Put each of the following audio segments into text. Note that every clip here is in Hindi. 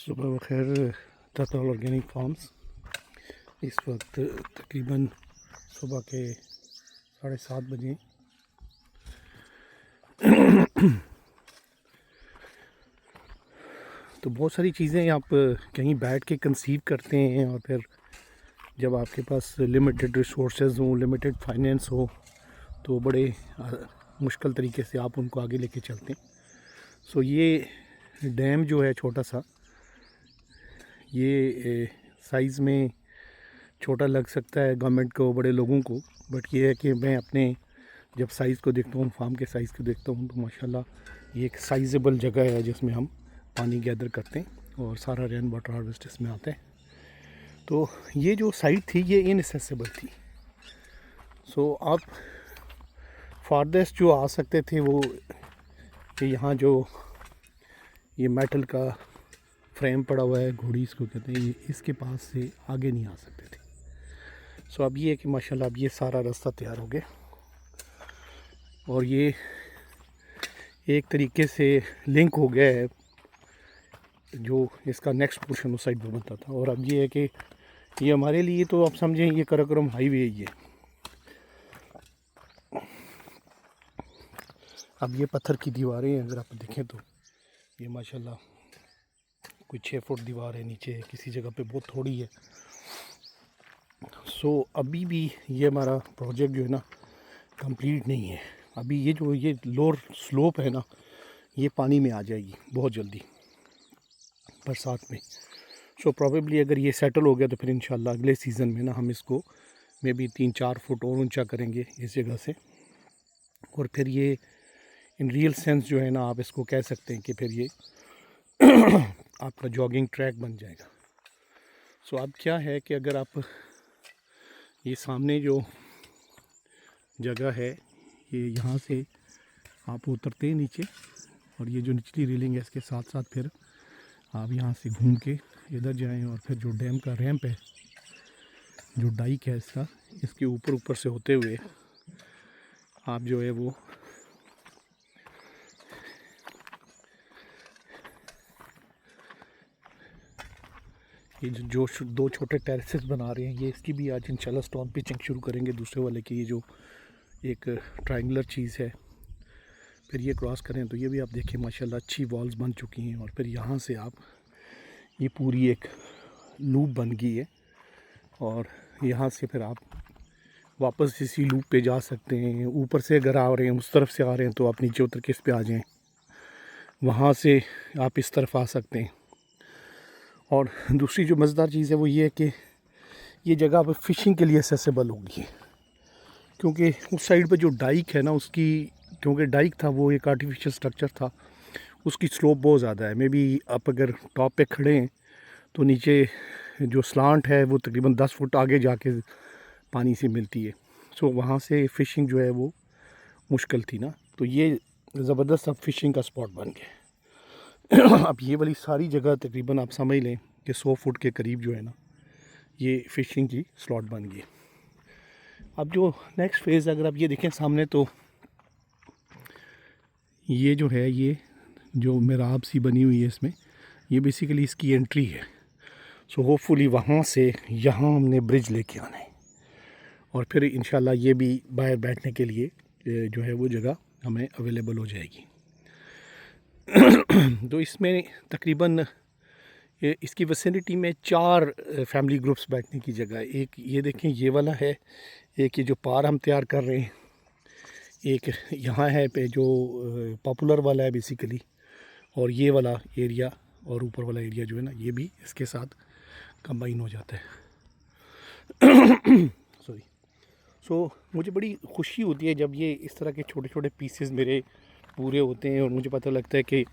सुबह बखैर ततल ऑर्गेनिक फार्म्स। इस वक्त तकरीबन सुबह के 7:30 बजे। तो बहुत सारी चीज़ें आप कहीं बैठ के कंसीव करते हैं और फिर जब आपके पास लिमिटेड रिसोर्सेज हों, लिमिटेड फाइनेंस हो, तो बड़े मुश्किल तरीके से आप उनको आगे लेके चलते हैं। सो ये डैम जो है छोटा सा, ये साइज़ में छोटा लग सकता है गवर्नमेंट को, बड़े लोगों को, बट ये है कि मैं अपने जब साइज़ को देखता हूँ, फार्म के साइज़ को देखता हूँ, तो माशाल्लाह ये एक साइजेबल जगह है जिसमें हम पानी गैदर करते हैं और सारा रेन वाटर हार्वेस्ट इसमें आता है। तो ये जो साइट थी ये इनएसेसिबल थी। सो आप फारदेस्ट जो आ सकते थे वो यहाँ जो ये मेटल का फ्रेम पड़ा हुआ है, घोड़ी इसको कहते हैं, ये इसके पास से आगे नहीं आ सकते थे। सो अब ये है कि माशाल्लाह अब ये सारा रास्ता तैयार हो गया और ये एक तरीके से लिंक हो गया है जो इसका नेक्स्ट पोर्शन उस साइड पर बनता था। और अब ये है कि ये हमारे लिए तो आप समझें ये कराकोरम हाईवे ही है। अब ये पत्थर की दीवारें हैं, अगर आप देखें तो ये माशाल्लाह कोई 6 फुट दीवार है नीचे, किसी जगह पे बहुत थोड़ी है। सो अभी भी ये हमारा प्रोजेक्ट जो है ना कंप्लीट नहीं है। अभी ये जो ये लोअर स्लोप है ना, ये पानी में आ जाएगी बहुत जल्दी बरसात में। सो प्रोबेबली अगर ये सेटल हो गया तो फिर इंशाल्लाह अगले सीज़न में ना हम इसको मे बी 3-4 फुट और ऊंचा करेंगे इस जगह से, और फिर ये इन रियल सेंस जो है ना आप इसको कह सकते हैं कि फिर ये आपका जॉगिंग ट्रैक बन जाएगा। सो अब क्या है कि अगर आप ये सामने जो जगह है, ये यहाँ से आप उतरते हैं नीचे और ये जो निचली रेलिंग है इसके साथ साथ फिर आप यहाँ से घूम के इधर जाएं और फिर जो डैम का रैंप है, जो डाइक है इसका, इसके ऊपर से होते हुए आप जो है वो ये जो 2 छोटे टेरेसेस बना रहे हैं, ये इसकी भी आज इंशाल्लाह स्टोन पिचिंग शुरू करेंगे दूसरे वाले की। ये जो एक ट्रायंगुलर चीज़ है, फिर ये क्रॉस करें तो ये भी आप देखें माशाल्लाह अच्छी वॉल्स बन चुकी हैं। और फिर यहाँ से आप ये पूरी एक लूप बन गई है और यहाँ से फिर आप वापस इसी लूप पे जा सकते हैं। ऊपर से अगर आ रहे हैं, उस तरफ से आ रहे हैं, तो आप नीचे उतर के इस पे आ जाएं, वहाँ से आप इस तरफ आ सकते हैं। और दूसरी जो मज़ेदार चीज़ है वो ये है कि ये जगह अब फ़िशिंग के लिए एक्सेसिबल होगी, क्योंकि उस साइड पे जो डाइक है ना उसकी, क्योंकि डाइक था वो एक आर्टिफिशियल स्ट्रक्चर था, उसकी स्लोप बहुत ज़्यादा है। मे बी आप अगर टॉप पे खड़े हैं तो नीचे जो स्लांट है वो तकरीबन 10 फुट आगे जाके पानी से मिलती है। सो वहाँ से फ़िशिंग जो है वो मुश्किल थी ना, तो ये ज़बरदस्त अब फ़िशिंग का स्पॉट बन गया। अब ये वाली सारी जगह तकरीबन आप समझ लें कि 100 फुट के करीब जो है ना ये फ़िशिंग की स्लॉट बन गई। अब जो नेक्स्ट फेज़ अगर आप ये देखें सामने, तो ये जो है, ये जो मेराब सी बनी हुई है इसमें, ये बेसिकली इसकी एंट्री है। सो होपफुली वहाँ से यहाँ हमने ब्रिज लेके आना है और फिर इंशाल्लाह ये भी बाहर बैठने के लिए जो है वो जगह हमें अवेलेबल हो जाएगी। तो इसमें तकरीबन इसकी वैसिनिटी में 4 फैमिली ग्रुप्स बैठने की जगह है। एक ये देखें ये वाला है, एक ये जो पार हम तैयार कर रहे हैं, एक यहाँ है पे जो पॉपुलर वाला है बेसिकली, और ये वाला एरिया और ऊपर वाला एरिया जो है ना ये भी इसके साथ कंबाइन हो जाता है। सो मुझे बड़ी खुशी होती है जब ये इस तरह के छोटे छोटे पीसेस मेरे पूरे होते हैं और मुझे पता लगता है कि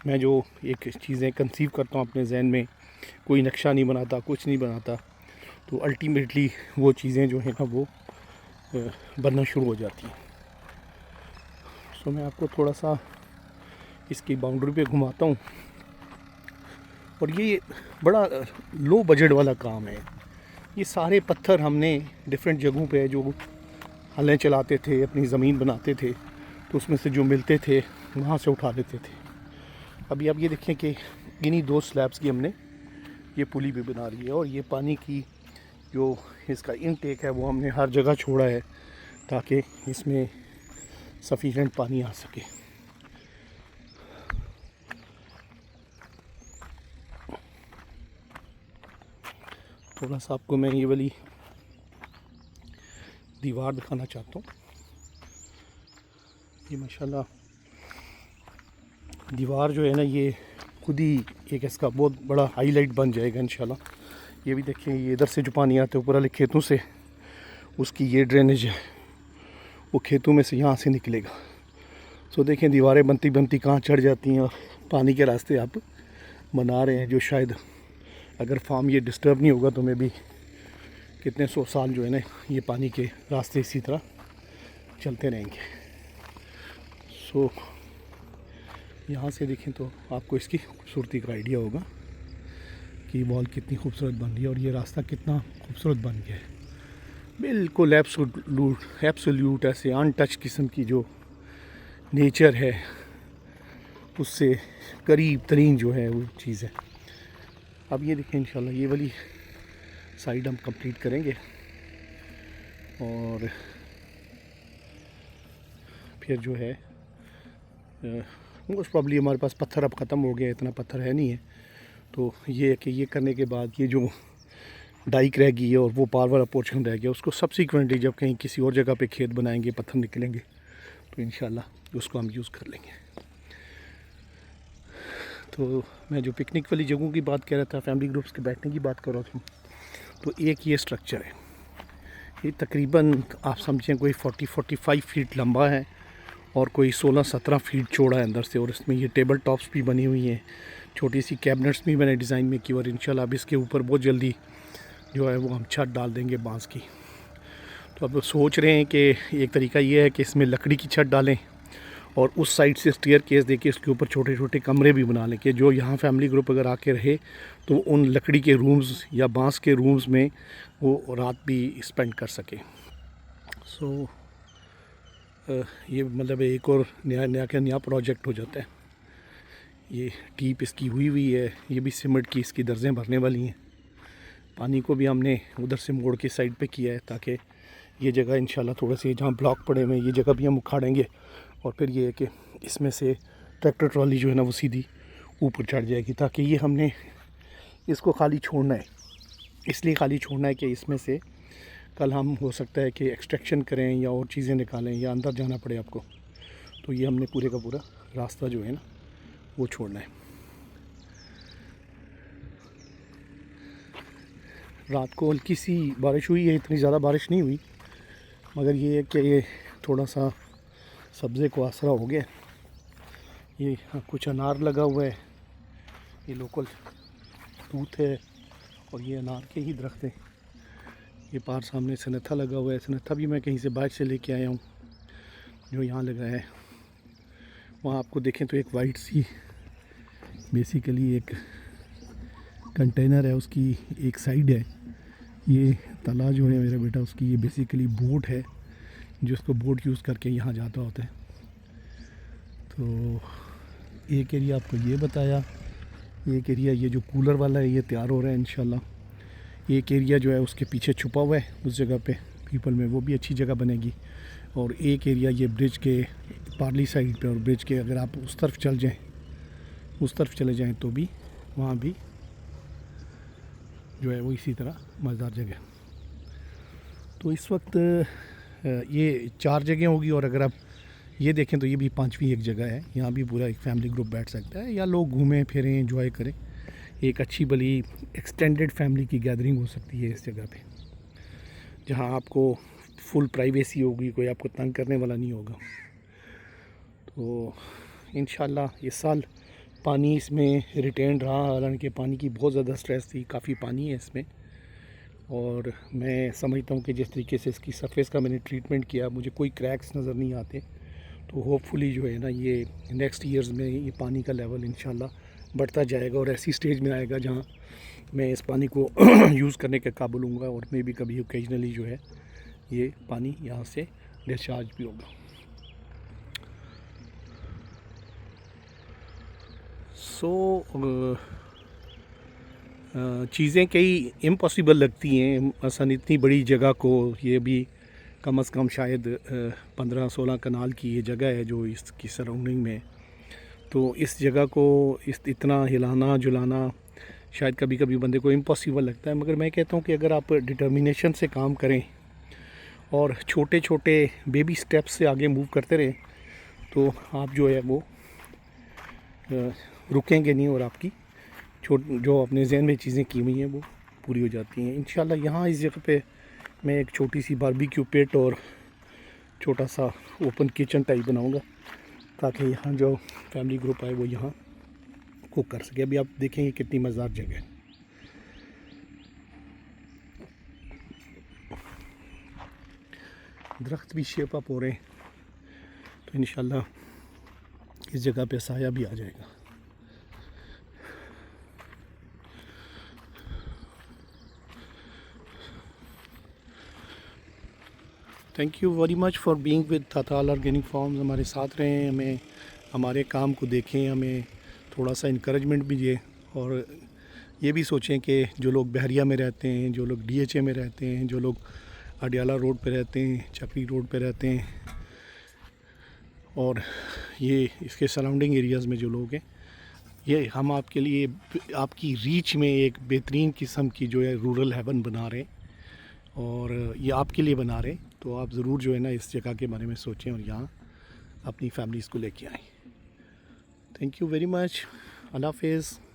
मैं जो एक चीज़ें कंसीव करता हूँ अपने जहन में, कोई नक्शा नहीं बनाता, कुछ नहीं बनाता, तो अल्टीमेटली वो चीज़ें जो हैं ना वो बनना शुरू हो जाती हैं। सो मैं आपको थोड़ा सा इसकी बाउंड्री पे घुमाता हूँ। और ये बड़ा लो बजट वाला काम है। ये सारे पत्थर हमने डिफरेंट जगहों पे जो हलें चलाते थे, अपनी ज़मीन बनाते थे, तो उसमें से जो मिलते थे वहाँ से उठा लेते थे। अभी आप ये देखें कि इन्हीं 2 स्लैब्स की हमने ये पुली भी बना रही है, और ये पानी की जो इसका इनटेक है वो हमने हर जगह छोड़ा है ताकि इसमें सफिशेंट पानी आ सके। थोड़ा सा आपको मैं ये वाली दीवार दिखाना चाहता हूँ। ये माशाल्लाह दीवार जो है ना, ये खुद ही एक इसका बहुत बड़ा हाईलाइट बन जाएगा इंशाल्लाह। ये भी देखें, ये इधर से जो पानी आता है ऊपर वाले खेतों से, उसकी ये ड्रेनेज है, वो खेतों में से यहाँ से निकलेगा। सो देखें दीवारें बनती बनती कहाँ चढ़ जाती हैं, और पानी के रास्ते आप बना रहे हैं जो शायद अगर फार्म ये डिस्टर्ब नहीं होगा तो मैं भी कितने 100 साल जो है ना ये पानी के रास्ते इसी तरह चलते रहेंगे। सो यहाँ से देखें तो आपको इसकी खूबसूरती का आइडिया होगा कि वॉल कितनी खूबसूरत बन रही है और ये रास्ता कितना खूबसूरत बन गया है। बिल्कुल एब्सोल्यूट ऐसे अनटच किस्म की जो नेचर है उससे करीब तरीन जो है वो चीज़ है। अब ये देखें इंशाल्लाह ये वाली साइड हम कंप्लीट करेंगे और फिर जो है मोस्ट प्रॉब्ली हमारे पास पत्थर अब ख़त्म हो गया, इतना पत्थर है नहीं है। तो ये है कि ये करने के बाद ये जो डाइक रह गई है और वो पार वाला पोर्शन रह गया, उसको सब्सिक्वेंटली जब कहीं किसी और जगह पे खेत बनाएंगे, पत्थर निकलेंगे तो इंशाल्लाह उसको हम यूज़ कर लेंगे। तो मैं जो पिकनिक वाली जगहों की बात कर रहा था, फैमिली ग्रुप्स के बैठने की बात कर रहा था, तो एक ये स्ट्रक्चर है, ये तकरीबन आप समझें कोई 40-45 फीट लंबा है और कोई 16-17 फीट चौड़ा है अंदर से, और इसमें ये टेबल टॉप्स भी बनी हुई हैं, छोटी सी कैबिनेट्स भी मैंने डिज़ाइन में की, और इंशाल्लाह अब इसके ऊपर बहुत जल्दी जो है वो हम छत डाल देंगे बांस की। तो अब सोच रहे हैं कि एक तरीका ये है कि इसमें लकड़ी की छत डालें और उस साइड से स्टेयर केस देके इसके ऊपर छोटे छोटे कमरे भी बना लें कि जो यहाँ फैमिली ग्रुप अगर आके रहे तो उन लकड़ी के रूम्स या बांस के रूम्स में वो रात भी स्पेंड कर सके। सो ये मतलब एक और नया प्रोजेक्ट हो जाता है। ये टीप इसकी हुई है, ये भी सीमेंट की इसकी दर्जें भरने वाली हैं। पानी को भी हमने उधर से मोड़ के साइड पे किया है ताकि ये जगह इंशाल्लाह थोड़ा सी जहाँ ब्लॉक पड़े हुए हैं ये जगह भी हम उखाड़ेंगे, और फिर ये है कि इसमें से ट्रैक्टर ट्रॉली जो है ना वो सीधी ऊपर चढ़ जाएगी, ताकि ये हमने इसको खाली छोड़ना है। इसलिए खाली छोड़ना है कि इसमें से कल हम हो सकता है कि एक्सट्रैक्शन करें या और चीज़ें निकालें या अंदर जाना पड़े आपको, तो ये हमने पूरे का पूरा रास्ता जो है ना वो छोड़ना है। रात को हल्की सी बारिश हुई है, इतनी ज़्यादा बारिश नहीं हुई, मगर ये है कि ये थोड़ा सा सब्ज़े को आसरा हो गया। ये कुछ अनार लगा हुआ है, ये लोकल तूत है और ये अनार के ही दरख्त हैं। ये पार सामने सनथा लगा हुआ है, सनथा भी मैं कहीं से बाइक से लेके आया हूँ जो यहाँ लगा है। वहाँ आपको देखें तो एक वाइट सी बेसिकली एक कंटेनर है, उसकी एक साइड है। ये तला जो है मेरा बेटा उसकी ये बेसिकली बोट है जिसको बोट यूज़ करके यहाँ जाता होता है। तो एक एरिया आपको ये बताया, एक एरिया ये जो कूलर वाला है ये तैयार हो रहा है इंशाल्लाह। एक एरिया जो है उसके पीछे छुपा हुआ है उस जगह पे पीपल में, वो भी अच्छी जगह बनेगी। और एक एरिया ये ब्रिज के पार्ली साइड पे, और ब्रिज के अगर आप उस तरफ चले जाएं तो भी वहाँ भी जो है वो इसी तरह मज़ेदार जगह। तो इस वक्त ये 4 जगह होगी, और अगर आप ये देखें तो ये भी 5वीं एक जगह है। यहाँ भी पूरा एक फैमिली ग्रुप बैठ सकता है या लोग घूमें फिरें एंजॉय करें। एक अच्छी भली एक्सटेंडेड फैमिली की गैदरिंग हो सकती है इस जगह पे, जहाँ आपको फुल प्राइवेसी होगी, कोई आपको तंग करने वाला नहीं होगा। तो इंशाल्लाह इस साल पानी इसमें रिटेन रहा, हालांकि पानी की बहुत ज़्यादा स्ट्रेस थी, काफ़ी पानी है इसमें। और मैं समझता हूँ कि जिस तरीके से इसकी सरफेस का मैंने ट्रीटमेंट किया मुझे कोई क्रैक्स नज़र नहीं आते। तो होपफुली जो है ना ये नेक्स्ट ईयर्स में ये पानी का लेवल इंशाल्लाह बढ़ता जाएगा और ऐसी स्टेज में आएगा जहाँ मैं इस पानी को यूज़ करने के काबिल हूँगा, और मैं भी कभी ओकेजनली जो है ये पानी यहाँ से डिस्चार्ज भी होगा। चीज़ें कई इम्पॉसिबल लगती हैं। मसलन इतनी बड़ी जगह को, ये भी कम से कम शायद 15-16 कनाल की ये जगह है जो इसकी सराउंडिंग में, तो इस जगह को इतना हिलाना जुलाना शायद कभी कभी बंदे को इम्पॉसिबल लगता है। मगर मैं कहता हूँ कि अगर आप डिटर्मिनेशन से काम करें और छोटे छोटे बेबी स्टेप्स से आगे मूव करते रहें तो आप जो है वो रुकेंगे नहीं और आपकी जो अपने जहन में चीज़ें की हुई हैं वो पूरी हो जाती हैं इंशाल्लाह। यहाँ इस जगह पे मैं एक छोटी सी बारबेक्यू पिट और छोटा सा ओपन किचन टाइप बनाऊंगा ताकि यहाँ जो फैमिली ग्रुप आए वो यहाँ कुक कर सके। अभी आप देखेंगे कितनी मज़ेदार जगह है। दरख्त भी शेप अप हो रहे हैं तो इंशाल्लाह इस जगह पे साया भी आ जाएगा। Thank you very much for being with Tatal organic farms. हमारे साथ रहें, हमें हमारे काम को देखें, हमें थोड़ा सा इनकरेजमेंट भी दिए और ये भी सोचें कि जो लोग बहरिया में रहते हैं, जो लोग DHA में रहते हैं, जो लोग अडियाला रोड पे रहते हैं, चक्री रोड पे रहते हैं और ये इसके सराउंडिंग एरियाज़ में जो लोग हैं, ये हम आपके लिए आपकी रीच में एक बेहतरीन किस्म की जो है रूरल हेवन बना रहे हैं और ये आपके लिए बना रहे हैं। तो आप ज़रूर जो है ना इस जगह के बारे में सोचें और यहाँ अपनी फैमिलीज़ को लेके आएँ। Thank you very much. अल्लाह हाफ़िज़।